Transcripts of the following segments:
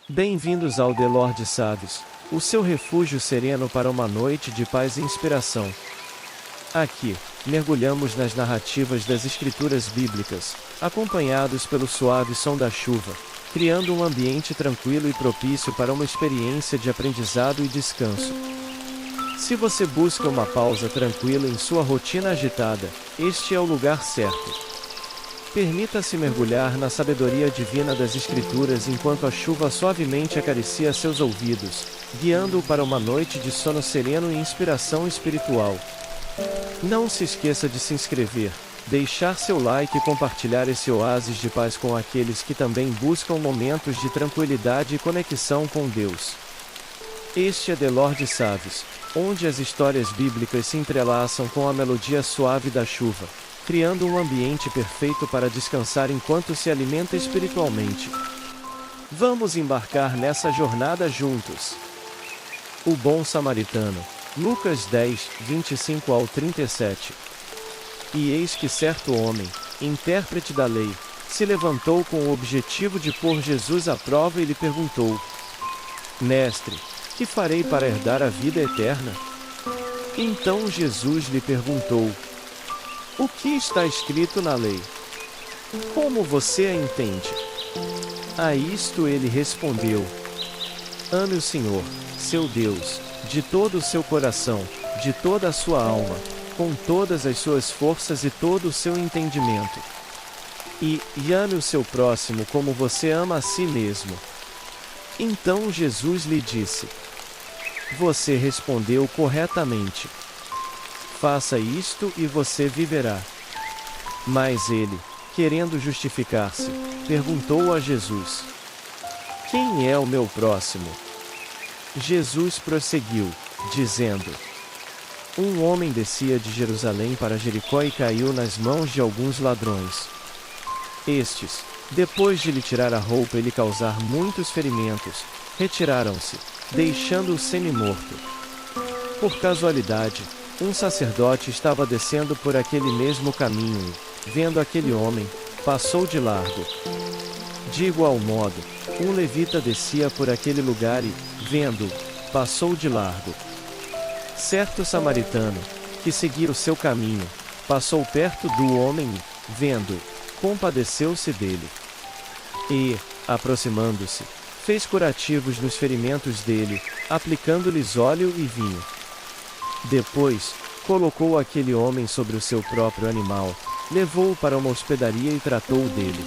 Bem-vindos ao The Lord Sábios, o seu refúgio sereno para uma noite de paz e inspiração. Aqui, mergulhamos nas narrativas das escrituras bíblicas, acompanhados pelo suave som da chuva, criando um ambiente tranquilo e propício para uma experiência de aprendizado e descanso. Se você busca uma pausa tranquila em sua rotina agitada, este é o lugar certo. Permita-se mergulhar na sabedoria divina das Escrituras enquanto a chuva suavemente acaricia seus ouvidos, guiando-o para uma noite de sono sereno e inspiração espiritual. Não se esqueça de se inscrever, deixar seu like e compartilhar esse oásis de paz com aqueles que também buscam momentos de tranquilidade e conexão com Deus. Este é The Lord Sábios, onde as histórias bíblicas se entrelaçam com a melodia suave da chuva, criando um ambiente perfeito para descansar enquanto se alimenta espiritualmente. Vamos embarcar nessa jornada juntos. O bom samaritano. Lucas 10, 25 ao 37. E eis que certo homem, intérprete da lei, se levantou com o objetivo de pôr Jesus à prova e lhe perguntou: Mestre, que farei para herdar a vida eterna? Então Jesus lhe perguntou: O que está escrito na lei? Como você a entende? A isto ele respondeu: Ame o Senhor, seu Deus, de todo o seu coração, de toda a sua alma, com todas as suas forças e todo o seu entendimento. E ame o seu próximo como você ama a si mesmo. Então Jesus lhe disse: Você respondeu corretamente. Faça isto e você viverá. Mas ele, querendo justificar-se, perguntou a Jesus: Quem é o meu próximo? Jesus prosseguiu, dizendo: Um homem descia de Jerusalém para Jericó e caiu nas mãos de alguns ladrões. Estes, depois de lhe tirar a roupa e lhe causar muitos ferimentos, retiraram-se, deixando-o semi-morto. Por casualidade, um sacerdote estava descendo por aquele mesmo caminho e, vendo aquele homem, passou de largo. De igual modo, um levita descia por aquele lugar e, vendo-o, passou de largo. Certo samaritano, que seguia o seu caminho, passou perto do homem e, vendo-o, compadeceu-se dele. E, aproximando-se, fez curativos nos ferimentos dele, aplicando-lhes óleo e vinho. Depois, colocou aquele homem sobre o seu próprio animal, levou-o para uma hospedaria e tratou dele.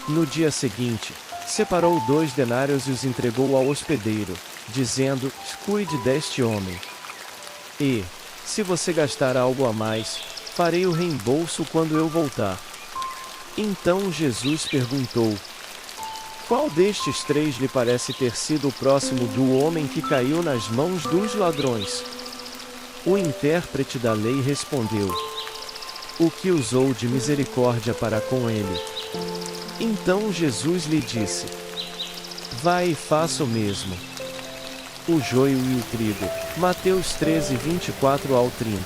No dia seguinte, separou 2 denários e os entregou ao hospedeiro, dizendo: Cuide deste homem. E, se você gastar algo a mais, farei o reembolso quando eu voltar. Então Jesus perguntou: Qual destes 3 lhe parece ter sido o próximo do homem que caiu nas mãos dos ladrões? O intérprete da lei respondeu: O que usou de misericórdia para com ele? Então Jesus lhe disse: Vai e faça o mesmo. O joio e o trigo. Mateus 13, 24 ao 30.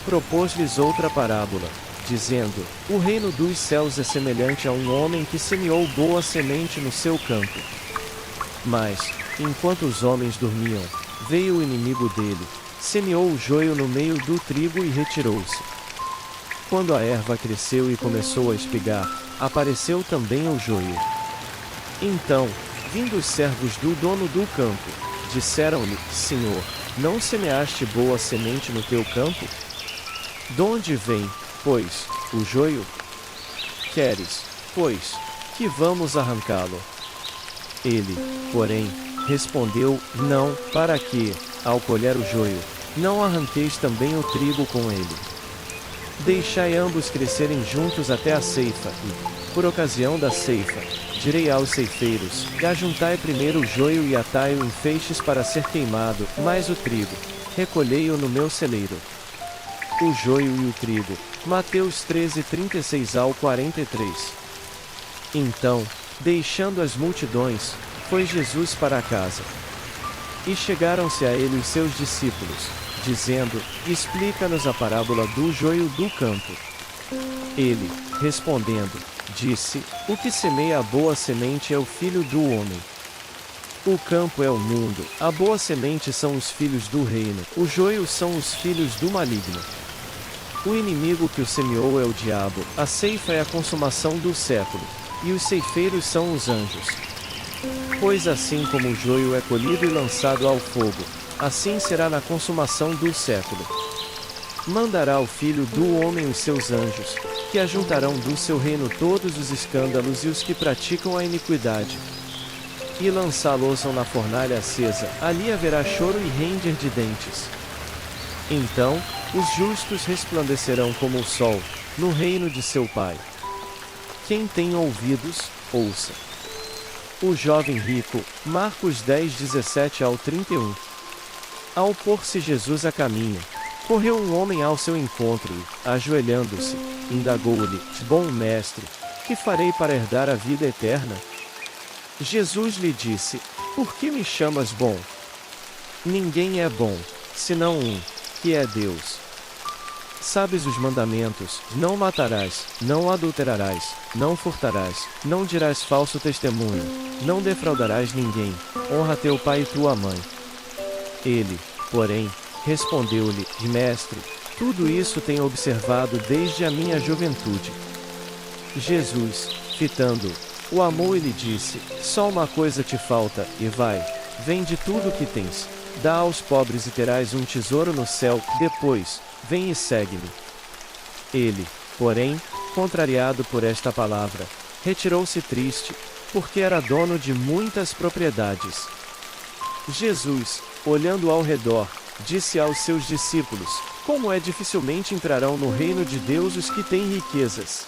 Propôs-lhes outra parábola, dizendo: O reino dos céus é semelhante a um homem que semeou boa semente no seu campo. Mas, enquanto os homens dormiam, veio o inimigo dele, semeou o joio no meio do trigo e retirou-se. Quando a erva cresceu e começou a espigar, apareceu também o joio. Então, vindo os servos do dono do campo, disseram-lhe: Senhor, não semeaste boa semente no teu campo? Donde vem, pois, o joio? Queres, pois, que vamos arrancá-lo? Ele, porém, respondeu: Não, para que, ao colher o joio, não arranqueis também o trigo com ele. Deixai ambos crescerem juntos até a ceifa, e, por ocasião da ceifa, direi aos ceifeiros: Ajuntai primeiro o joio e atai-o em feixes para ser queimado, mas o trigo, recolhei-o no meu celeiro. O joio e o trigo. Mateus 13, 36 ao 43. Então, deixando as multidões, foi Jesus para a casa. E chegaram-se a ele os seus discípulos, dizendo: Explica-nos a parábola do joio do campo. Ele, respondendo, disse: o que semeia a boa semente é o Filho do homem. O campo é o mundo, a boa semente são os filhos do reino, o joio são os filhos do maligno. O inimigo que o semeou é o diabo, a ceifa é a consumação do século, e os ceifeiros são os anjos. Pois assim como o joio é colhido e lançado ao fogo, assim será na consumação do século. Mandará o Filho do homem os seus anjos, que ajuntarão do seu reino todos os escândalos e os que praticam a iniquidade, e lançá-los na fornalha acesa, ali haverá choro e ranger de dentes. Então, os justos resplandecerão como o sol, no reino de seu Pai. Quem tem ouvidos, ouça. O jovem rico, Marcos 10:17-31. Ao pôr-se Jesus a caminho, correu um homem ao seu encontro e, ajoelhando-se, indagou-lhe: Bom mestre, que farei para herdar a vida eterna? Jesus lhe disse: Por que me chamas bom? Ninguém é bom, senão um, que é Deus. Sabes os mandamentos: não matarás, não adulterarás, não furtarás, não dirás falso testemunho, não defraudarás ninguém, honra teu pai e tua mãe. Ele, porém, respondeu-lhe: Mestre, tudo isso tenho observado desde a minha juventude. Jesus, fitando-o, o amou e lhe disse: Só uma coisa te falta, e vai, vende tudo o que tens, dá aos pobres e terás um tesouro no céu, depois, vem e segue-me. Ele, porém, contrariado por esta palavra, retirou-se triste, porque era dono de muitas propriedades. Jesus, olhando ao redor, disse aos seus discípulos: Como é dificilmente entrarão no reino de Deus os que têm riquezas.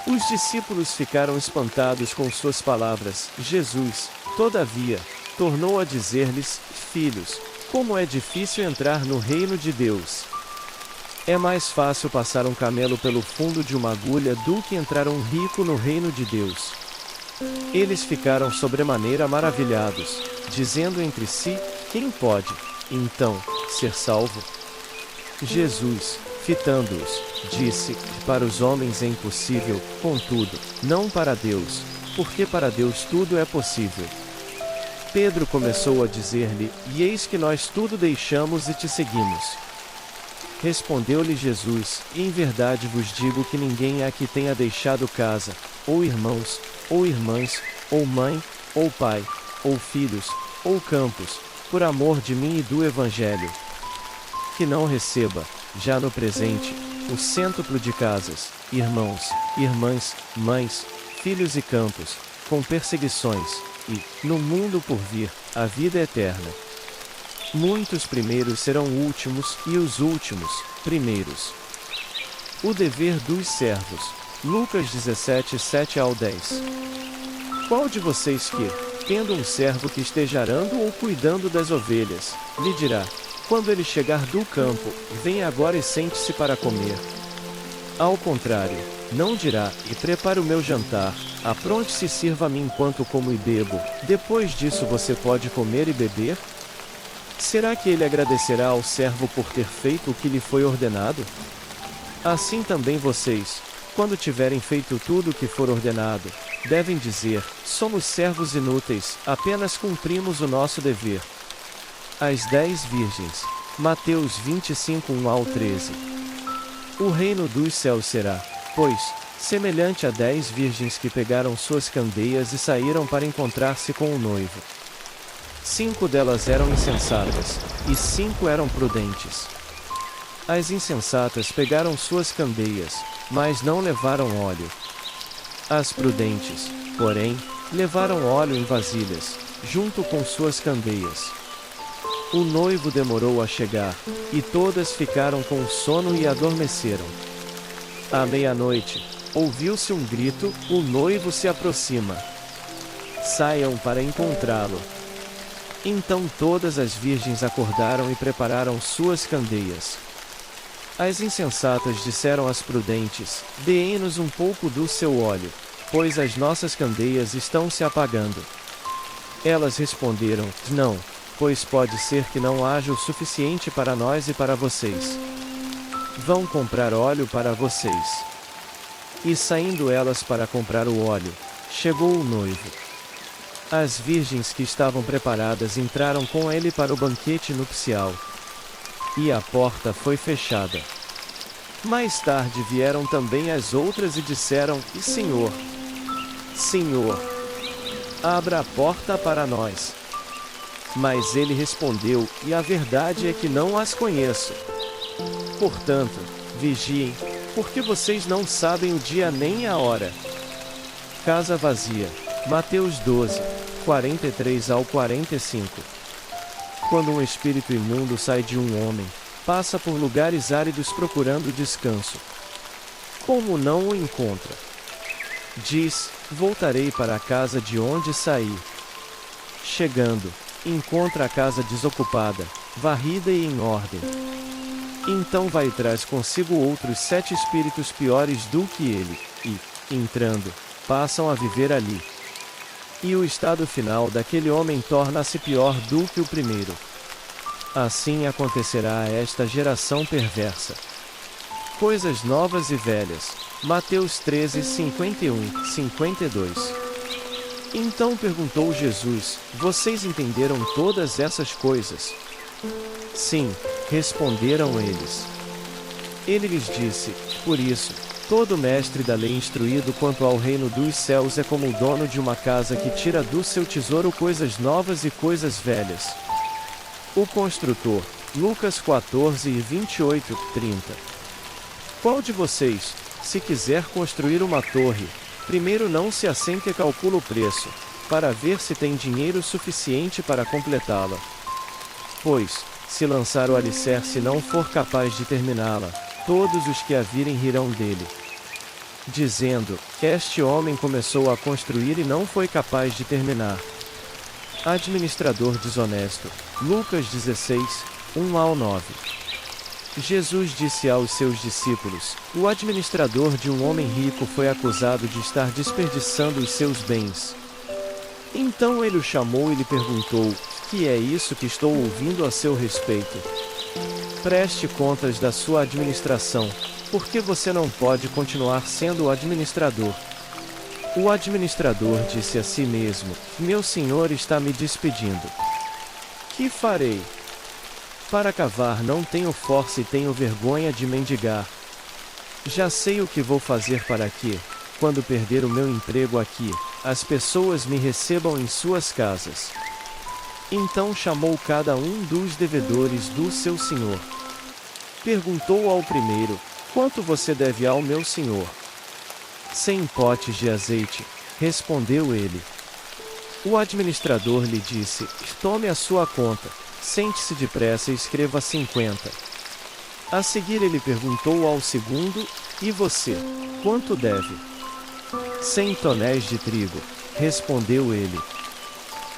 Os discípulos ficaram espantados com suas palavras. Jesus, todavia, tornou a dizer-lhes: Filhos, como é difícil entrar no reino de Deus. É mais fácil passar um camelo pelo fundo de uma agulha do que entrar um rico no reino de Deus. Eles ficaram sobremaneira maravilhados, dizendo entre si: Quem pode, então, ser salvo? Jesus, fitando-os, disse: Para os homens é impossível, contudo, não para Deus, porque para Deus tudo é possível. Pedro começou a dizer-lhe: E eis que nós tudo deixamos e te seguimos. Respondeu-lhe Jesus: Em verdade vos digo que ninguém aqui tenha deixado casa, ou irmãos, ou irmãs, ou mãe, ou pai, ou filhos, ou campos, por amor de mim e do Evangelho, que não receba, já no presente, o cêntuplo de casas, irmãos, irmãs, mães, filhos e campos, com perseguições, e, no mundo por vir, a vida eterna. Muitos primeiros serão últimos, e os últimos, primeiros. O dever dos servos. Lucas 17:7-10. Qual de vocês que, tendo um servo que esteja arando ou cuidando das ovelhas, lhe dirá, quando ele chegar do campo, venha agora e sente-se para comer? Ao contrário, não dirá: e prepare o meu jantar, apronte-se e sirva-me enquanto como e bebo, depois disso você pode comer e beber? Será que ele agradecerá ao servo por ter feito o que lhe foi ordenado? Assim também vocês, quando tiverem feito tudo o que for ordenado, devem dizer: somos servos inúteis, apenas cumprimos o nosso dever. As 10 virgens. Mateus 25:1-13. O reino dos céus será, pois, semelhante a 10 virgens que pegaram suas candeias e saíram para encontrar-se com o noivo. 5 delas eram insensatas, e 5 eram prudentes. As insensatas pegaram suas candeias, mas não levaram óleo. As prudentes, porém, levaram óleo em vasilhas, junto com suas candeias. O noivo demorou a chegar, e todas ficaram com sono e adormeceram. À meia-noite, ouviu-se um grito: o noivo se aproxima. Saiam para encontrá-lo. Então todas as virgens acordaram e prepararam suas candeias. As insensatas disseram às prudentes: deem-nos um pouco do seu óleo, pois as nossas candeias estão se apagando. Elas responderam: não, pois pode ser que não haja o suficiente para nós e para vocês. Vão comprar óleo para vocês. E saindo elas para comprar o óleo, chegou o noivo. As virgens que estavam preparadas entraram com ele para o banquete nupcial. E a porta foi fechada. Mais tarde vieram também as outras e disseram: "E Senhor, Senhor, abra a porta para nós." Mas ele respondeu: "E a verdade é que não as conheço. Portanto, vigiem, porque vocês não sabem o dia nem a hora." Casa vazia. Mateus 12, 43 ao 45. Quando um espírito imundo sai de um homem, passa por lugares áridos procurando descanso. Como não o encontra, diz: "Voltarei para a casa de onde saí." Chegando, encontra a casa desocupada, varrida e em ordem. Então vai e traz consigo outros 7 espíritos piores do que ele, e, entrando, passam a viver ali. E o estado final daquele homem torna-se pior do que o primeiro. Assim acontecerá a esta geração perversa. Coisas novas e velhas. Mateus 13, 51, 52. Então perguntou Jesus: "Vocês entenderam todas essas coisas?" "Sim", responderam eles. Ele lhes disse: "Por isso, todo mestre da lei instruído quanto ao reino dos céus é como o dono de uma casa que tira do seu tesouro coisas novas e coisas velhas." O construtor. Lucas 14 e 28, 30. Qual de vocês, se quiser construir uma torre, primeiro não se assenta e calcula o preço, para ver se tem dinheiro suficiente para completá-la? Pois, se lançar o alicerce e não for capaz de terminá-la, todos os que a virem rirão dele, dizendo: "Este homem começou a construir e não foi capaz de terminar." Administrador desonesto. Lucas 16, 1 ao 9. Jesus disse aos seus discípulos: "O administrador de um homem rico foi acusado de estar desperdiçando os seus bens. Então ele o chamou e lhe perguntou: Que é isso que estou ouvindo a seu respeito? Preste contas da sua administração, porque você não pode continuar sendo o administrador." O administrador disse a si mesmo: "Meu senhor está me despedindo. Que farei? Para cavar não tenho força e tenho vergonha de mendigar. Já sei o que vou fazer para que, quando perder o meu emprego aqui, as pessoas me recebam em suas casas." Então chamou cada um dos devedores do seu senhor. Perguntou ao primeiro: "Quanto você deve ao meu senhor?" "100 potes de azeite", respondeu ele. O administrador lhe disse: "Tome a sua conta, sente-se depressa e escreva 50. A seguir ele perguntou ao segundo: "E você, quanto deve?" 100 tonéis de trigo", respondeu ele.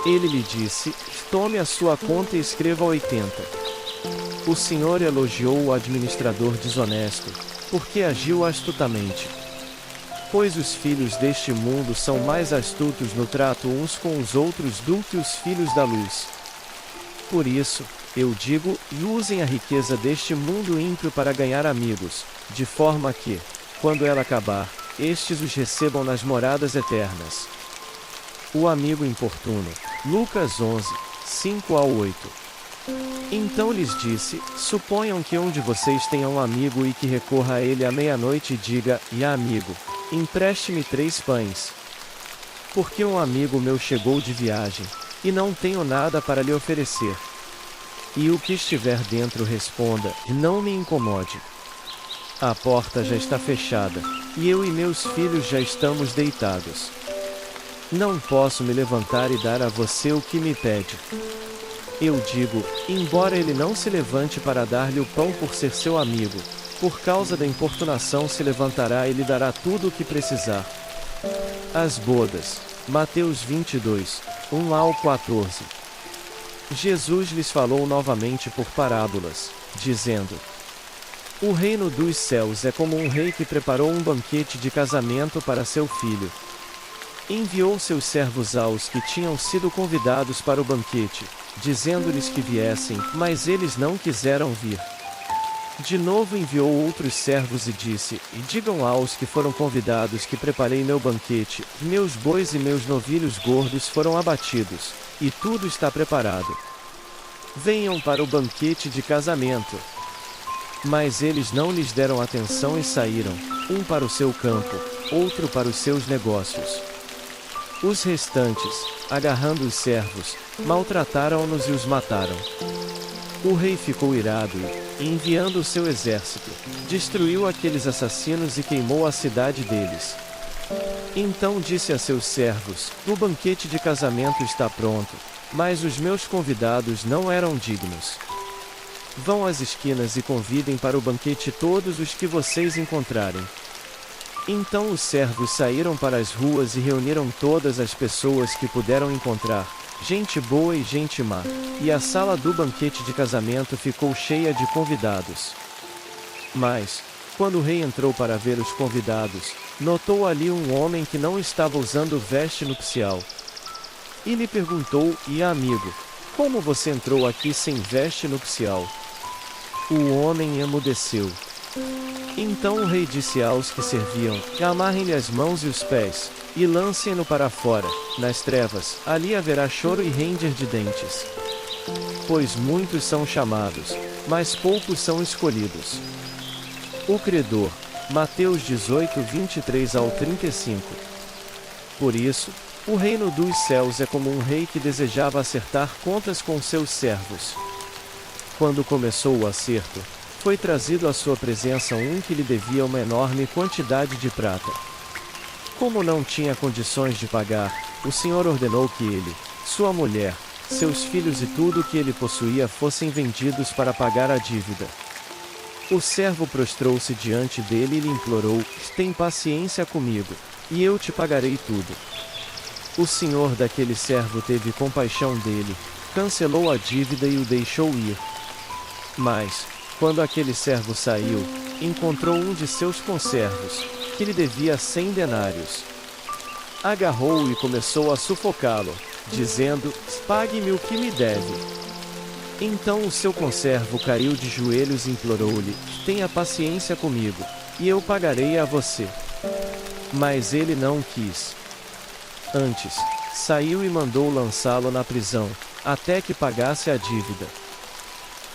Ele lhe disse: "Tome a sua conta e escreva 80. O senhor elogiou o administrador desonesto, porque agiu astutamente. Pois os filhos deste mundo são mais astutos no trato uns com os outros do que os filhos da luz. Por isso, eu digo, usem a riqueza deste mundo ímpio para ganhar amigos, de forma que, quando ela acabar, estes os recebam nas moradas eternas." O amigo importuno. Lucas 11, 5 ao 8. Então lhes disse: "Suponham que um de vocês tenha um amigo e que recorra a ele à meia-noite e diga: E amigo, empreste-me 3 pães. Porque um amigo meu chegou de viagem, e não tenho nada para lhe oferecer. E o que estiver dentro responda: Não me incomode. A porta já está fechada, e eu e meus filhos já estamos deitados. Não posso me levantar e dar a você o que me pede." Eu digo, embora ele não se levante para dar-lhe o pão por ser seu amigo, por causa da importunação se levantará e lhe dará tudo o que precisar. As bodas. Mateus 22, 1 ao 14. Jesus lhes falou novamente por parábolas, dizendo: "O reino dos céus é como um rei que preparou um banquete de casamento para seu filho. Enviou seus servos aos que tinham sido convidados para o banquete, dizendo-lhes que viessem, mas eles não quiseram vir. De novo enviou outros servos e disse: E digam aos que foram convidados que preparei meu banquete, meus bois e meus novilhos gordos foram abatidos, e tudo está preparado. Venham para o banquete de casamento. Mas eles não lhes deram atenção e saíram, um para o seu campo, outro para os seus negócios. Os restantes, agarrando os servos, maltrataram-nos e os mataram. O rei ficou irado e, enviando o seu exército, destruiu aqueles assassinos e queimou a cidade deles. Então disse a seus servos: O banquete de casamento está pronto, mas os meus convidados não eram dignos. Vão às esquinas e convidem para o banquete todos os que vocês encontrarem. Então os servos saíram para as ruas e reuniram todas as pessoas que puderam encontrar, gente boa e gente má, e a sala do banquete de casamento ficou cheia de convidados. Mas, quando o rei entrou para ver os convidados, notou ali um homem que não estava usando veste nupcial. E lhe perguntou: E amigo, como você entrou aqui sem veste nupcial? O homem emudeceu. Então o rei disse aos que serviam: Amarrem-lhe as mãos e os pés, e lancem-no para fora, nas trevas, ali haverá choro e ranger de dentes. Pois muitos são chamados, mas poucos são escolhidos. O credor. Mateus 18, 23 ao 35. Por isso, o reino dos céus é como um rei que desejava acertar contas com seus servos. Quando começou o acerto, foi trazido à sua presença um que lhe devia uma enorme quantidade de prata. Como não tinha condições de pagar, o Senhor ordenou que ele, sua mulher, seus filhos e tudo o que ele possuía fossem vendidos para pagar a dívida. O servo prostrou-se diante dele e lhe implorou: Tem paciência comigo, e eu te pagarei tudo. O senhor daquele servo teve compaixão dele, cancelou a dívida e o deixou ir. Mas, quando aquele servo saiu, encontrou um de seus conservos, que lhe devia 100 denários. Agarrou-o e começou a sufocá-lo, dizendo: Pague-me o que me deve. Então o seu conservo caiu de joelhos e implorou-lhe: Tenha paciência comigo, e eu pagarei a você. Mas ele não quis. Antes, saiu e mandou lançá-lo na prisão, até que pagasse a dívida.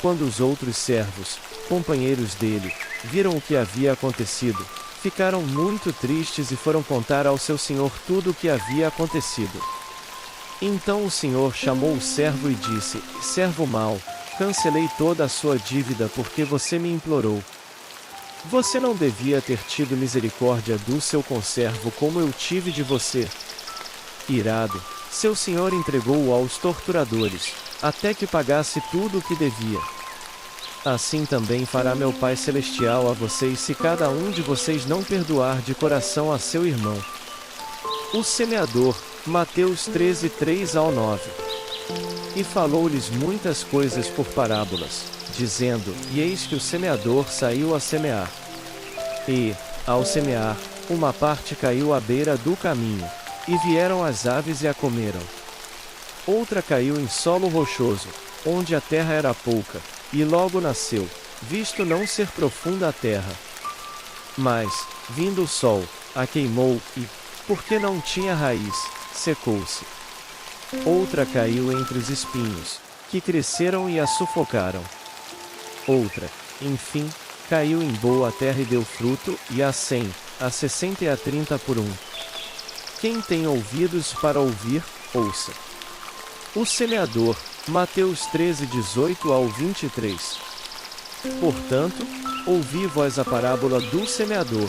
Quando os outros servos, companheiros dele, viram o que havia acontecido, ficaram muito tristes e foram contar ao seu senhor tudo o que havia acontecido. Então o senhor chamou o servo e disse: Servo mau, cancelei toda a sua dívida porque você me implorou. Você não devia ter tido misericórdia do seu conservo como eu tive de você. Irado, seu senhor entregou-o aos torturadores, até que pagasse tudo o que devia. Assim também fará meu Pai Celestial a vocês se cada um de vocês não perdoar de coração a seu irmão. O semeador. Mateus 13, 3 ao 9. E falou-lhes muitas coisas por parábolas, dizendo: E eis que o semeador saiu a semear. E, ao semear, uma parte caiu à beira do caminho, e vieram as aves e a comeram. Outra caiu em solo rochoso, onde a terra era pouca, e logo nasceu, visto não ser profunda a terra. Mas, vindo o sol, a queimou, e, porque não tinha raiz, secou-se. Outra caiu entre os espinhos, que cresceram e a sufocaram. Outra, enfim, caiu em boa terra e deu fruto, e a 100, a 60 e a 30 por um. Quem tem ouvidos para ouvir, ouça. O semeador. Mateus 13, 18 ao 23. Portanto, ouvi vós a parábola do semeador.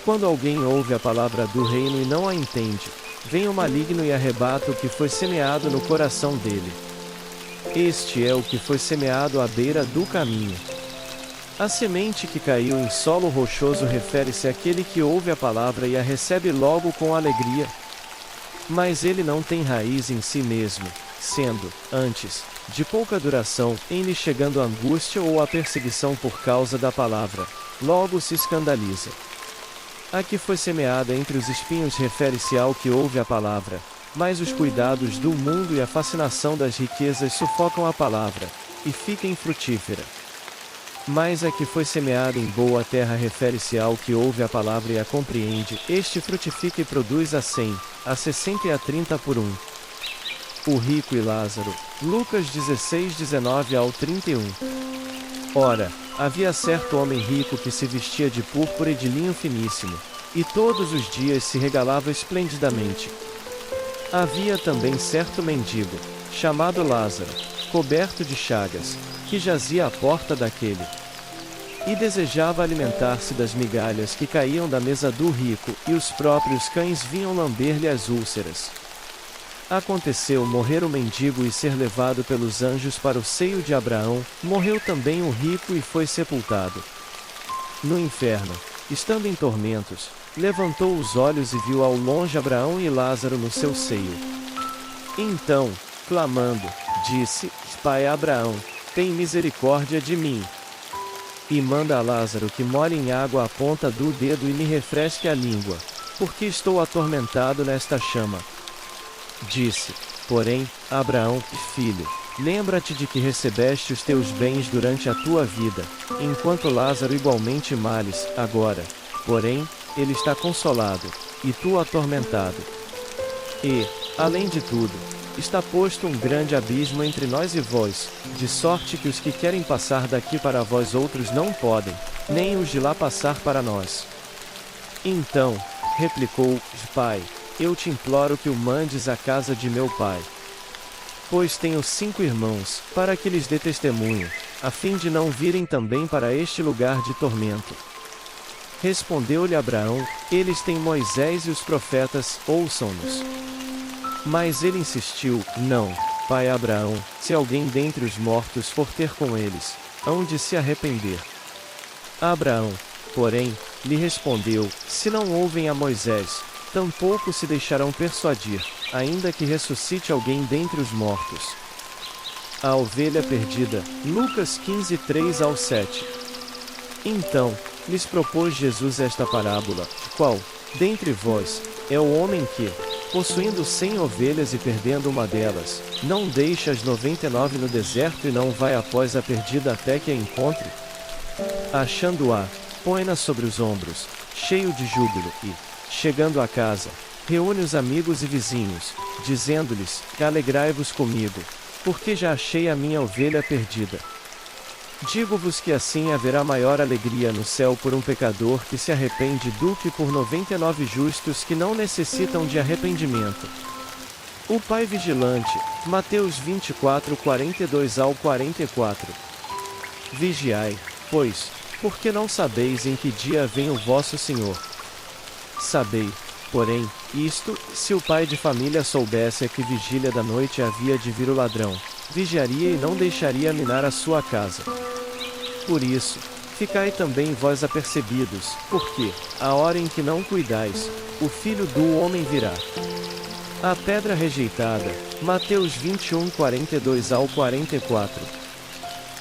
Quando alguém ouve a palavra do reino e não a entende, vem o maligno e arrebata o que foi semeado no coração dele. Este é o que foi semeado à beira do caminho. A semente que caiu em solo rochoso refere-se àquele que ouve a palavra e a recebe logo com alegria. Mas ele não tem raiz em si mesmo, sendo, antes, de pouca duração, em lhe chegando a angústia ou a perseguição por causa da palavra, logo se escandaliza. A que foi semeada entre os espinhos refere-se ao que ouve a palavra, mas os cuidados do mundo e a fascinação das riquezas sufocam a palavra, e fica infrutífera. Mas a que foi semeada em boa terra refere-se ao que ouve a palavra e a compreende, este frutifica e produz a 100, a 60 e a 30 por um. O rico e Lázaro. Lucas 16, 19 ao 31. Ora, havia certo homem rico que se vestia de púrpura e de linho finíssimo, e todos os dias se regalava esplendidamente. Havia também certo mendigo, chamado Lázaro, coberto de chagas, que jazia à porta daquele, e desejava alimentar-se das migalhas que caíam da mesa do rico, e os próprios cães vinham lamber-lhe as úlceras. Aconteceu morrer o mendigo e ser levado pelos anjos para o seio de Abraão, morreu também o rico e foi sepultado. No inferno, estando em tormentos, levantou os olhos e viu ao longe Abraão e Lázaro no seu seio. Então, clamando, disse: Pai Abraão, tem misericórdia de mim. E manda a Lázaro que molhe em água a ponta do dedo e me refresque a língua, porque estou atormentado nesta chama. Disse, porém, a Abraão: Filho, lembra-te de que recebeste os teus bens durante a tua vida, enquanto Lázaro igualmente males, agora, porém, ele está consolado, e tu atormentado. E, além de tudo, está posto um grande abismo entre nós e vós, de sorte que os que querem passar daqui para vós outros não podem, nem os de lá passar para nós. Então, replicou: Pai, eu te imploro que o mandes à casa de meu pai. Pois tenho 5 irmãos, para que lhes dê testemunho, a fim de não virem também para este lugar de tormento. Respondeu-lhe Abraão: Eles têm Moisés e os profetas, ouçam-nos. Mas ele insistiu: Não, pai Abraão, se alguém dentre os mortos for ter com eles, hão de se arrepender. Abraão, porém, lhe respondeu: Se não ouvem a Moisés, tampouco se deixarão persuadir, ainda que ressuscite alguém dentre os mortos. A ovelha perdida. Lucas 15, 3 ao 7. Então, lhes propôs Jesus esta parábola: Qual, dentre vós, é o homem que, possuindo 100 ovelhas e perdendo uma delas, não deixa as 99 no deserto e não vai após a perdida até que a encontre? Achando-a, põe-na sobre os ombros, cheio de júbilo, e, chegando a casa, reúne os amigos e vizinhos, dizendo-lhes: Alegrai-vos comigo, porque já achei a minha ovelha perdida. Digo-vos que assim haverá maior alegria no céu por um pecador que se arrepende do que por 99 justos que não necessitam de arrependimento. O Pai Vigilante. Mateus 24, 42 ao 44. Vigiai, pois, porque não sabeis em que dia vem o vosso Senhor. Sabei, porém, isto: se o pai de família soubesse a que vigília da noite havia de vir o ladrão, vigiaria e não deixaria minar a sua casa. Por isso, ficai também vós apercebidos, porque, a hora em que não cuidais, o Filho do Homem virá. A pedra rejeitada. Mateus 21, 42 ao 44.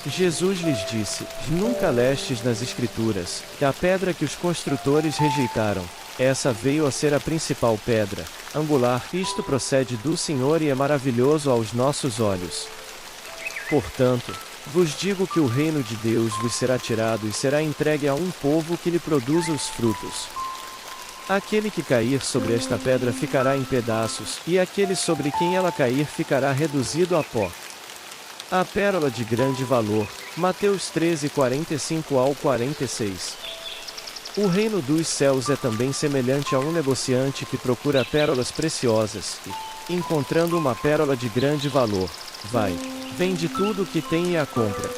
Jesus lhes disse: Nunca lestes nas Escrituras, que a pedra que os construtores rejeitaram, essa veio a ser a principal pedra, angular. Isto procede do Senhor e é maravilhoso aos nossos olhos. Portanto, vos digo que o reino de Deus vos será tirado e será entregue a um povo que lhe produza os frutos. Aquele que cair sobre esta pedra ficará em pedaços, e aquele sobre quem ela cair ficará reduzido a pó. A pérola de grande valor. Mateus 13, 45 ao 46. O reino dos céus é também semelhante a um negociante que procura pérolas preciosas, e, encontrando uma pérola de grande valor, vai, vende tudo o que tem e a compra.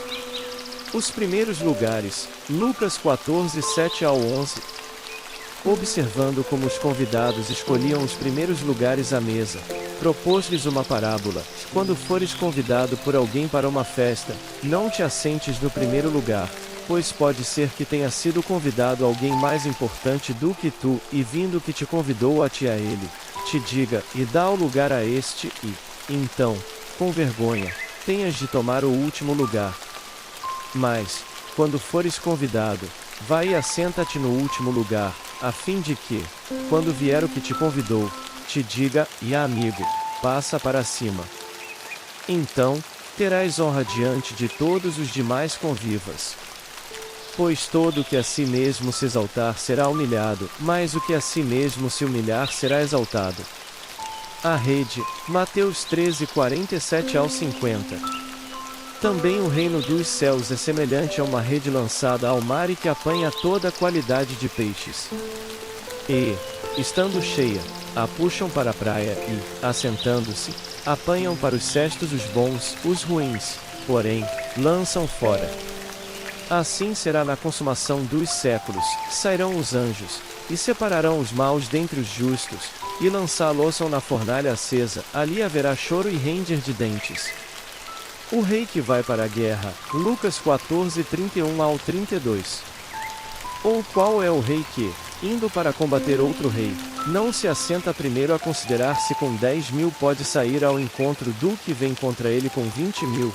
Os primeiros lugares. Lucas 14, 7 ao 11. Observando como os convidados escolhiam os primeiros lugares à mesa, propôs-lhes uma parábola: Quando fores convidado por alguém para uma festa, não te assentes no primeiro lugar, pois pode ser que tenha sido convidado alguém mais importante do que tu, e vindo que te convidou a ti a ele, te diga: e dá o lugar a este, e, então, com vergonha, tenhas de tomar o último lugar. Mas, quando fores convidado, vai e assenta-te no último lugar, a fim de que, quando vier o que te convidou, te diga: e amigo, passa para cima. Então, terás honra diante de todos os demais convivas. Pois todo o que a si mesmo se exaltar será humilhado, mas o que a si mesmo se humilhar será exaltado. A rede, Mateus 13, 47 ao 50. Também o reino dos céus é semelhante a uma rede lançada ao mar e que apanha toda a qualidade de peixes. E, estando cheia, a puxam para a praia e, assentando-se, apanham para os cestos os bons, os ruins, porém, lançam fora. Assim será na consumação dos séculos, sairão os anjos, e separarão os maus dentre os justos, e lançá-los na fornalha acesa, ali haverá choro e ranger de dentes. O rei que vai para a guerra, Lucas 14, 31 ao 32. Ou qual é o rei que, indo para combater outro rei, não se assenta primeiro a considerar se com 10.000 pode sair ao encontro do que vem contra ele com 20.000?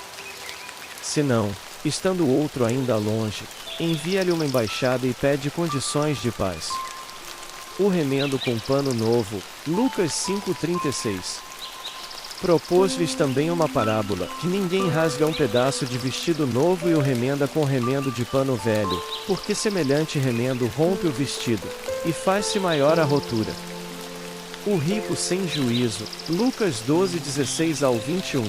Se não, estando o outro ainda longe, envia-lhe uma embaixada e pede condições de paz. O remendo com pano novo, Lucas 5,36. Propôs-lhes também uma parábola, que ninguém rasga um pedaço de vestido novo e o remenda com remendo de pano velho, porque semelhante remendo rompe o vestido, e faz-se maior a rotura. O rico sem juízo, Lucas 12, 16 ao 21.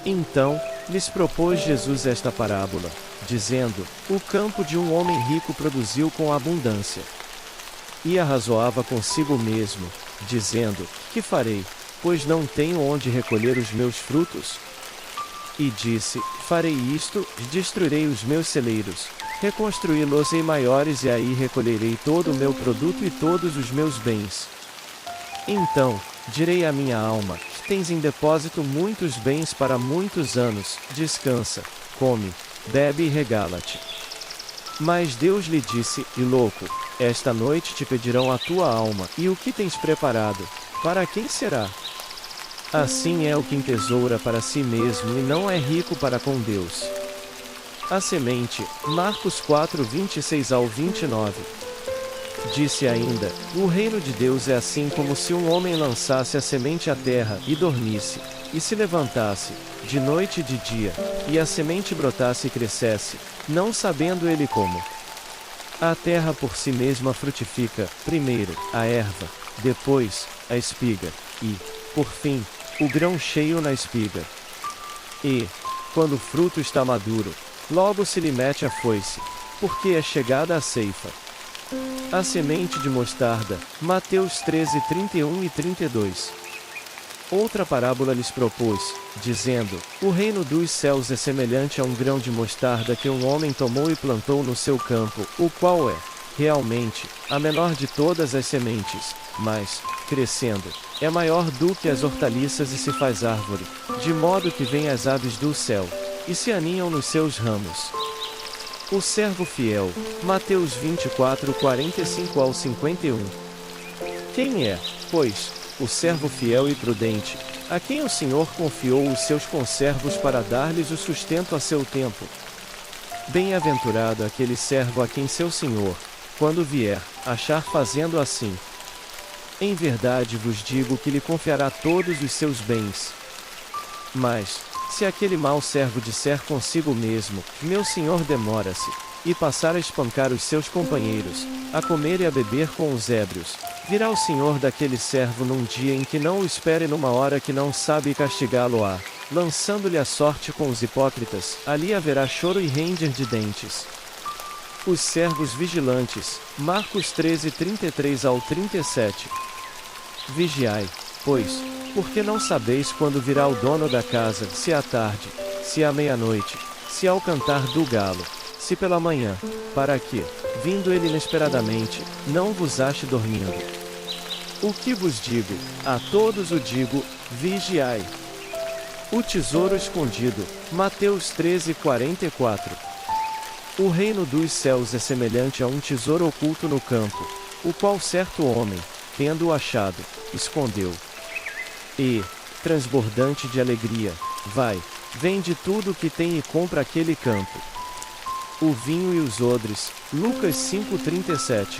Então, lhes propôs Jesus esta parábola, dizendo: o campo de um homem rico produziu com abundância. E arrazoava consigo mesmo, dizendo: que farei, pois não tenho onde recolher os meus frutos? E disse: farei isto, destruirei os meus celeiros, reconstruí-los-ei maiores e aí recolherei todo o meu produto e todos os meus bens. Então, direi à minha alma: tens em depósito muitos bens para muitos anos, descansa, come, bebe e regala-te. Mas Deus lhe disse: e louco, esta noite te pedirão a tua alma, e o que tens preparado, para quem será? Assim é o que entesoura para si mesmo e não é rico para com Deus. A semente, Marcos 4, 26 ao 29. Disse ainda: o reino de Deus é assim como se um homem lançasse a semente à terra e dormisse, e se levantasse, de noite e de dia, e a semente brotasse e crescesse, não sabendo ele como. A terra por si mesma frutifica, primeiro, a erva, depois, a espiga, e, por fim, o grão cheio na espiga. E, quando o fruto está maduro, logo se lhe mete a foice, porque é chegada a ceifa. A semente de mostarda, Mateus 13, 31 e 32. Outra parábola lhes propôs, dizendo: o reino dos céus é semelhante a um grão de mostarda que um homem tomou e plantou no seu campo, o qual é, realmente, a menor de todas as sementes, mas, crescendo, é maior do que as hortaliças e se faz árvore, de modo que vêm as aves do céu, e se aninham nos seus ramos. O servo fiel, Mateus 24, 45 ao 51. Quem é, pois, o servo fiel e prudente, a quem o Senhor confiou os seus conservos para dar-lhes o sustento a seu tempo? Bem-aventurado aquele servo a quem seu Senhor, quando vier, achar fazendo assim. Em verdade vos digo que lhe confiará todos os seus bens. Mas, se aquele mau servo disser consigo mesmo: meu senhor demora-se, e passar a espancar os seus companheiros, a comer e a beber com os ébrios, virá o senhor daquele servo num dia em que não o espere e numa hora que não sabe e castigá-lo-á, lançando-lhe a sorte com os hipócritas, ali haverá choro e ranger de dentes. Os servos vigilantes, Marcos 13, 33 ao 37. Vigiai, pois, porque não sabeis quando virá o dono da casa, se à tarde, se à meia-noite, se ao cantar do galo, se pela manhã, para que, vindo ele inesperadamente, não vos ache dormindo. O que vos digo, a todos o digo: vigiai. O tesouro escondido, Mateus 13, 44. O reino dos céus é semelhante a um tesouro oculto no campo, o qual certo homem, tendo-o achado, escondeu. E, transbordante de alegria, vai, vende tudo o que tem e compra aquele campo. O vinho e os odres, Lucas 5,37.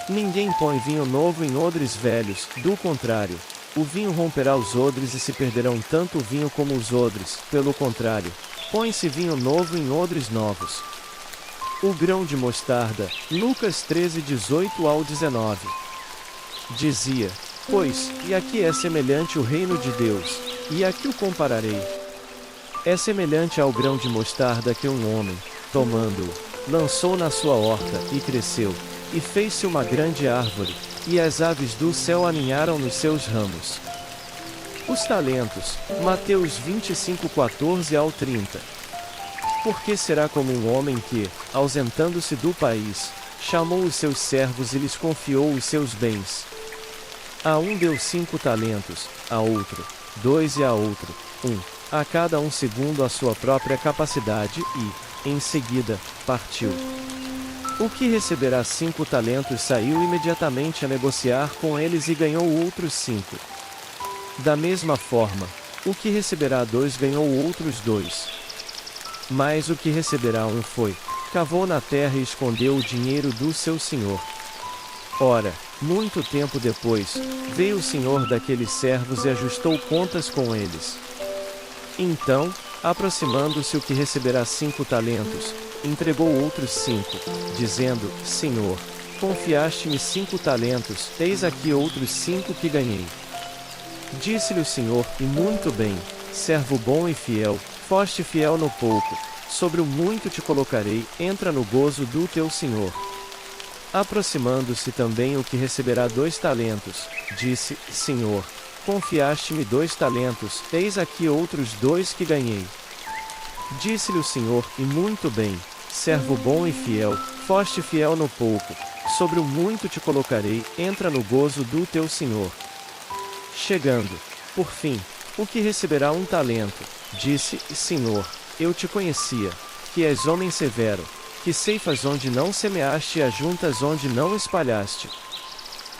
Ninguém põe vinho novo em odres velhos, do contrário, o vinho romperá os odres e se perderão tanto o vinho como os odres, pelo contrário, põe-se vinho novo em odres novos. O grão de mostarda, Lucas 13:18-19. Dizia: Pois, e aqui é semelhante o reino de Deus, e a que o compararei? É semelhante ao grão de mostarda que um homem, tomando-o, lançou na sua horta, e cresceu, e fez-se uma grande árvore, e as aves do céu aninharam nos seus ramos. Os talentos, Mateus 25:14-30. Porque será como um homem que, ausentando-se do país, chamou os seus servos e lhes confiou os seus bens. A um deu 5 talentos, a outro, 2 e a outro, 1, a cada um segundo a sua própria capacidade e, em seguida, partiu. O que receberá 5 talentos saiu imediatamente a negociar com eles e ganhou outros 5. Da mesma forma, o que receberá 2 ganhou outros 2. Mas o que receberá 1 foi, cavou na terra e escondeu o dinheiro do seu senhor. Ora, muito tempo depois, veio o senhor daqueles servos e ajustou contas com eles. Então, aproximando-se o que receberá 5 talentos, entregou outros 5, dizendo: Senhor, confiaste-me 5 talentos, eis aqui outros 5 que ganhei. Disse-lhe o senhor: E muito bem, servo bom e fiel, foste fiel no pouco, sobre o muito te colocarei, entra no gozo do teu senhor. Aproximando-se também o que receberá 2 talentos, disse: Senhor, confiaste-me 2 talentos, eis aqui outros 2 que ganhei. Disse-lhe o senhor: E muito bem, servo bom e fiel, foste fiel no pouco, sobre o muito te colocarei, entra no gozo do teu senhor. Chegando, por fim, o que receberá 1 talento, disse: Senhor, eu te conhecia, que és homem severo, que ceifas onde não semeaste e ajuntas onde não espalhaste.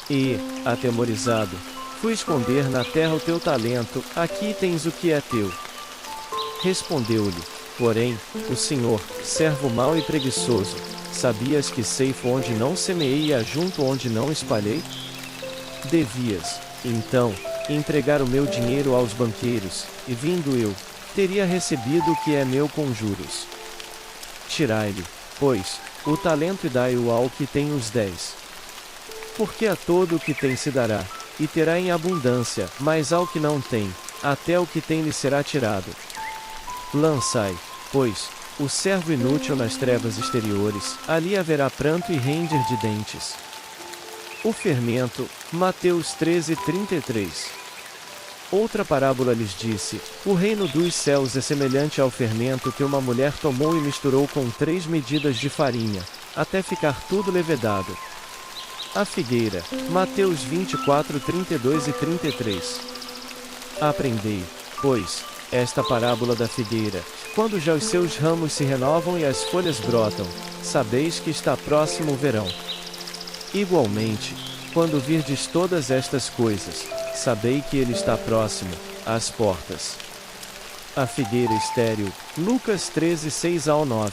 E, atemorizado, fui esconder na terra o teu talento, aqui tens o que é teu. Respondeu-lhe, porém, o senhor: servo mau e preguiçoso, sabias que ceifo onde não semeei e ajunto onde não espalhei? Devias, então, entregar o meu dinheiro aos banqueiros, e vindo eu, teria recebido o que é meu com juros. Tirai-lhe, pois, o talento e dai-o ao que tem os 10. Porque a todo o que tem se dará, e terá em abundância, mas ao que não tem, até o que tem lhe será tirado. Lançai, pois, o servo inútil nas trevas exteriores, ali haverá pranto e ranger de dentes. O fermento, Mateus 13:33. Outra parábola lhes disse: O reino dos céus é semelhante ao fermento que uma mulher tomou e misturou com 3 medidas de farinha, até ficar tudo levedado. A figueira, Mateus 24:32-33. Aprendei, pois, esta parábola da figueira: quando já os seus ramos se renovam e as folhas brotam, sabeis que está próximo o verão. Igualmente, quando virdes todas estas coisas, sabei que ele está próximo, às portas. A figueira estéril, Lucas 13:6-9.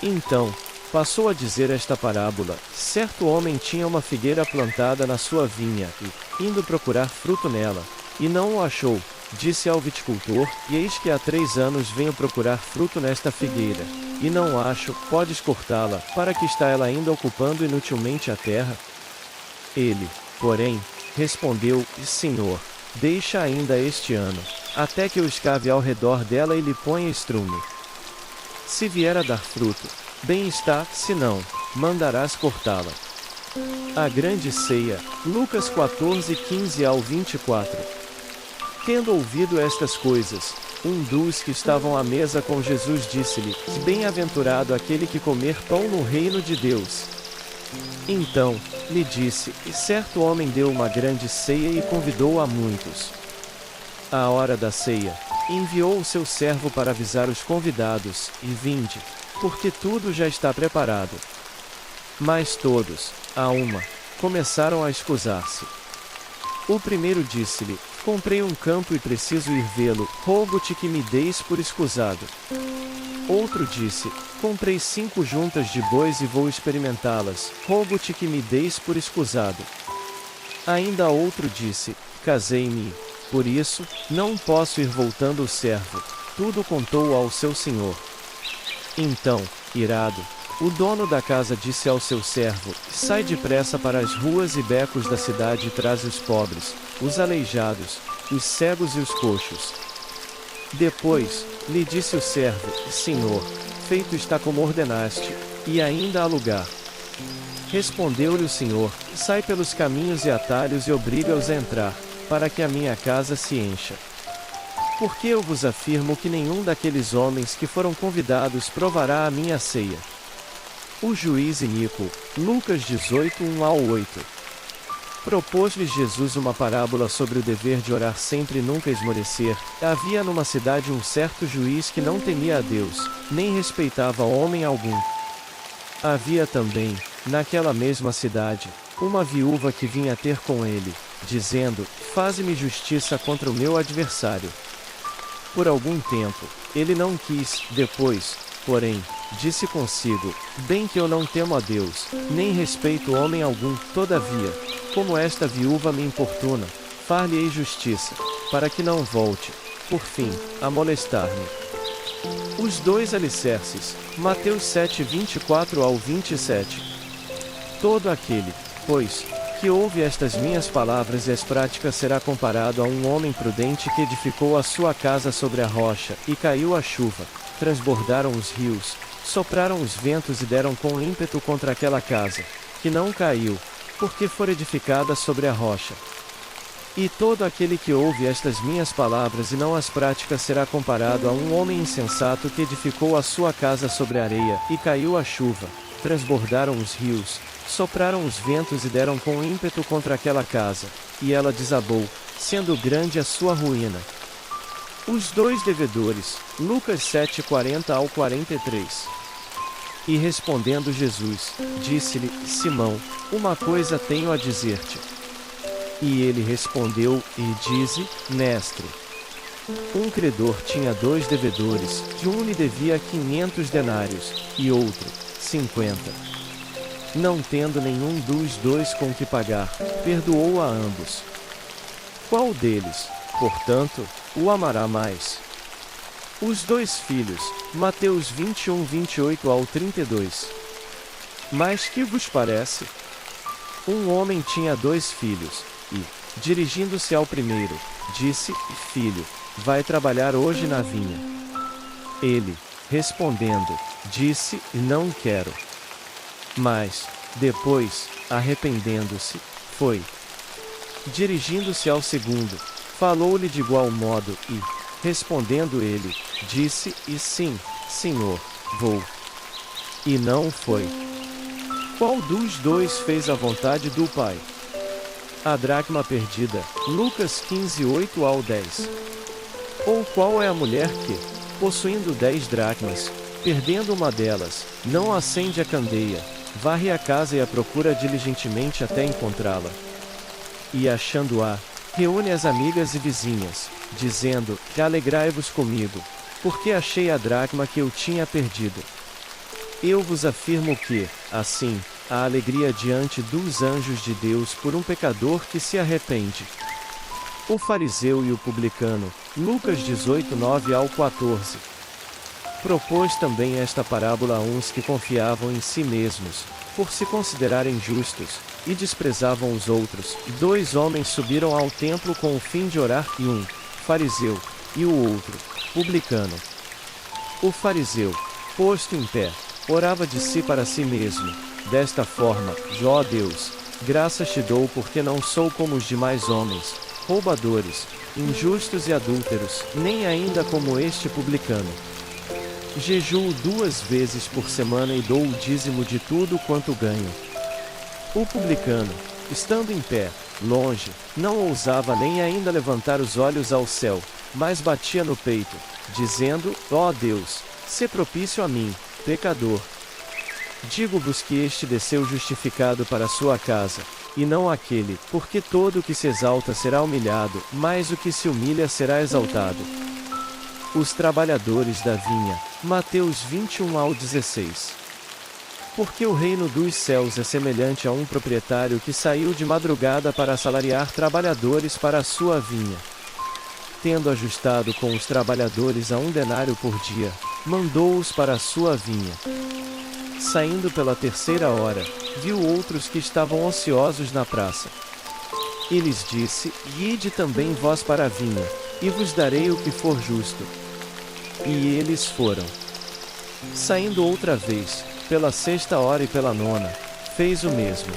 Então, passou a dizer esta parábola: certo homem tinha uma figueira plantada na sua vinha, e, indo procurar fruto nela, e não o achou, disse ao viticultor: E eis que há 3 anos venho procurar fruto nesta figueira, e não acho, podes cortá-la, para que está ela ainda ocupando inutilmente a terra? Ele, porém, respondeu: Senhor, deixa ainda este ano, até que eu escave ao redor dela e lhe ponha estrume. Se vier a dar fruto, bem está, se não, mandarás cortá-la. A grande ceia, Lucas 14:15-24. Tendo ouvido estas coisas, um dos que estavam à mesa com Jesus disse-lhe: Bem-aventurado aquele que comer pão no reino de Deus. Então, lhe disse: certo homem deu uma grande ceia e convidou a muitos. À hora da ceia, enviou o seu servo para avisar os convidados: E vinde, porque tudo já está preparado. Mas todos, a uma, começaram a escusar-se. O primeiro disse-lhe: Comprei um campo e preciso ir vê-lo, rogo-te que me deis por escusado. Outro disse: Comprei 5 juntas de bois e vou experimentá-las, rogo-te que me deis por escusado. Ainda outro disse: Casei-me, por isso, não posso ir. Voltando o servo, tudo contou ao seu senhor. Então, irado, O dono da casa disse ao seu servo: sai depressa para as ruas e becos da cidade e traz os pobres, os aleijados, os cegos e os coxos. Depois, lhe disse o servo: Senhor, feito está como ordenaste, e ainda há lugar. Respondeu-lhe o Senhor: sai pelos caminhos e atalhos e obriga-os a entrar, para que a minha casa se encha. Porque eu vos afirmo que nenhum daqueles homens que foram convidados provará a minha ceia. O juiz iníquo, Lucas 18, 1-8. Propôs-lhes Jesus uma parábola sobre o dever de orar sempre e nunca esmorecer. Havia numa cidade um certo juiz que não temia a Deus, nem respeitava homem algum. Havia também, naquela mesma cidade, uma viúva que vinha ter com ele, dizendo: faze-me justiça contra o meu adversário. Por algum tempo, ele não quis, depois, porém, disse consigo: bem que eu não temo a Deus, nem respeito homem algum, todavia, como esta viúva me importuna, far-lhe-ei justiça, para que não volte, por fim, a molestar-me. Os dois alicerces, Mateus 7, 24-27. Todo aquele, pois, que ouve estas minhas palavras e as práticas será comparado a um homem prudente que edificou a sua casa sobre a rocha, e caiu a chuva, transbordaram os rios, sopraram os ventos e deram com ímpeto contra aquela casa, que não caiu, porque for edificada sobre a rocha. E todo aquele que ouve estas minhas palavras e não as pratica será comparado a um homem insensato que edificou a sua casa sobre a areia, e caiu a chuva, transbordaram os rios, sopraram os ventos e deram com ímpeto contra aquela casa, e ela desabou, sendo grande a sua ruína. Os dois devedores, Lucas 7, 40-43. E respondendo Jesus, disse-lhe: Simão, uma coisa tenho a dizer-te. E ele respondeu, e dize: Mestre. Um credor tinha 2 devedores, de um lhe devia 500 denários, e outro, 50. Não tendo nenhum dos 2 com que pagar, perdoou a ambos. Qual deles, portanto, o amará mais? Os 2 filhos, Mateus 21, 28-32. Mas que vos parece? Um homem tinha 2 filhos, e, dirigindo-se ao primeiro, disse: Filho, vai trabalhar hoje na vinha. Ele, respondendo, disse: Não quero. Mas, depois, arrependendo-se, foi. Dirigindo-se ao segundo, falou-lhe de igual modo, e, respondendo ele, disse: E sim, Senhor, vou. E não foi. Qual dos 2 fez a vontade do Pai? A dracma perdida, Lucas 15, 8-10. Ou qual é a mulher que, possuindo 10 dracmas, perdendo uma delas, não acende a candeia, varre a casa e a procura diligentemente até encontrá-la? E achando-a, reúne as amigas e vizinhas, dizendo: Alegrai-vos comigo, porque achei a dracma que eu tinha perdido. Eu vos afirmo que, assim, há alegria diante dos anjos de Deus por um pecador que se arrepende. O fariseu e o publicano, Lucas 18, 9-14. Propôs também esta parábola a uns que confiavam em si mesmos, por se considerarem justos, e desprezavam os outros. 2 homens subiram ao templo com o fim de orar, e um, fariseu, e o outro, publicano. O fariseu, posto em pé, orava de si para si mesmo, desta forma: ó Deus, graças te dou porque não sou como os demais homens, roubadores, injustos e adúlteros, nem ainda como este publicano. Jejuo 2 vezes por semana e dou o dízimo de tudo quanto ganho. O publicano, estando em pé, longe, não ousava nem ainda levantar os olhos ao céu, mas batia no peito, dizendo: ó Deus, sê propício a mim, pecador. Digo-vos que este desceu justificado para sua casa, e não aquele, porque todo o que se exalta será humilhado, mas o que se humilha será exaltado. Os trabalhadores da vinha, Mateus 21-16. Porque o reino dos céus é semelhante a um proprietário que saiu de madrugada para assalariar trabalhadores para a sua vinha. Tendo ajustado com os trabalhadores a 1 denário por dia, mandou-os para a sua vinha. saindo pela terceira hora, viu outros que estavam ociosos na praça. E lhes disse: Ide também vós para a vinha, e vos darei o que for justo. E eles foram. Saindo outra vez, pela sexta hora e pela nona, fez o mesmo.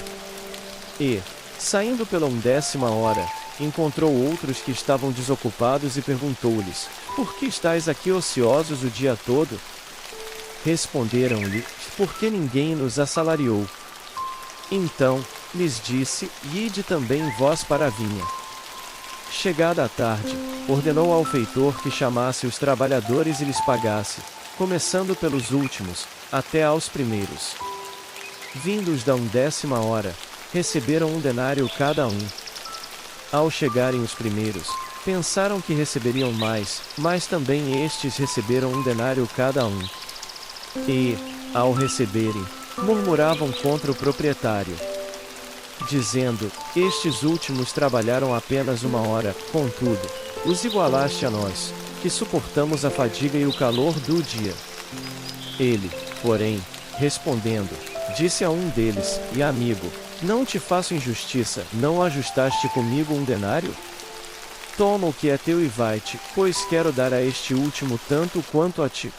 E, saindo pela 11ª hora, encontrou outros que estavam desocupados e perguntou-lhes: Por que estáis aqui ociosos o dia todo? Responderam-lhe: Porque ninguém nos assalariou. Então, lhes disse: Ide também vós para a vinha. Chegada a tarde, ordenou ao feitor que chamasse os trabalhadores e lhes pagasse, começando pelos últimos, até aos primeiros. Vindos da 11ª hora, receberam 1 denário cada um. Ao chegarem os primeiros, pensaram que receberiam mais, mas também estes receberam 1 denário cada um. E, ao receberem, murmuravam contra o proprietário, dizendo: Estes últimos trabalharam apenas 1 hora, contudo, os igualaste a nós, que suportamos a fadiga e o calor do dia. Ele, porém, respondendo, disse a um deles: E amigo, não te faço injustiça, não ajustaste comigo 1 denário? Toma o que é teu e vai-te, pois quero dar a este último tanto quanto a ti.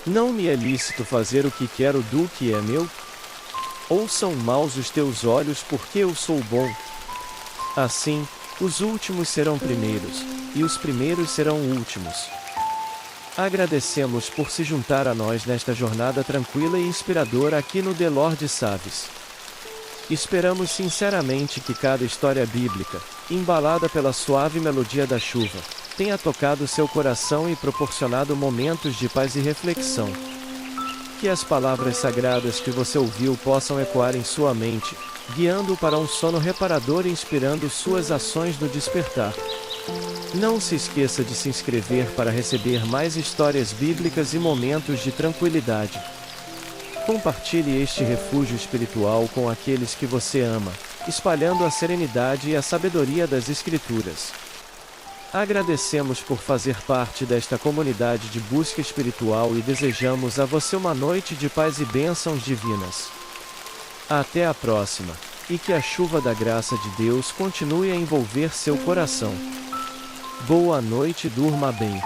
Não me é lícito fazer o que quero do que é meu? Ou são maus os teus olhos porque eu sou bom? Assim, os últimos serão primeiros, e os primeiros serão últimos. Agradecemos por se juntar a nós nesta jornada tranquila e inspiradora aqui no The Lord Saves. Esperamos sinceramente que cada história bíblica, embalada pela suave melodia da chuva, tenha tocado seu coração e proporcionado momentos de paz e reflexão. Que as palavras sagradas que você ouviu possam ecoar em sua mente, guiando-o para um sono reparador e inspirando suas ações no despertar. Não se esqueça de se inscrever para receber mais histórias bíblicas e momentos de tranquilidade. Compartilhe este refúgio espiritual com aqueles que você ama, espalhando a serenidade e a sabedoria das Escrituras. Agradecemos por fazer parte desta comunidade de busca espiritual e desejamos a você uma noite de paz e bênçãos divinas. Até a próxima, e que a chuva da graça de Deus continue a envolver seu coração. Boa noite e durma bem.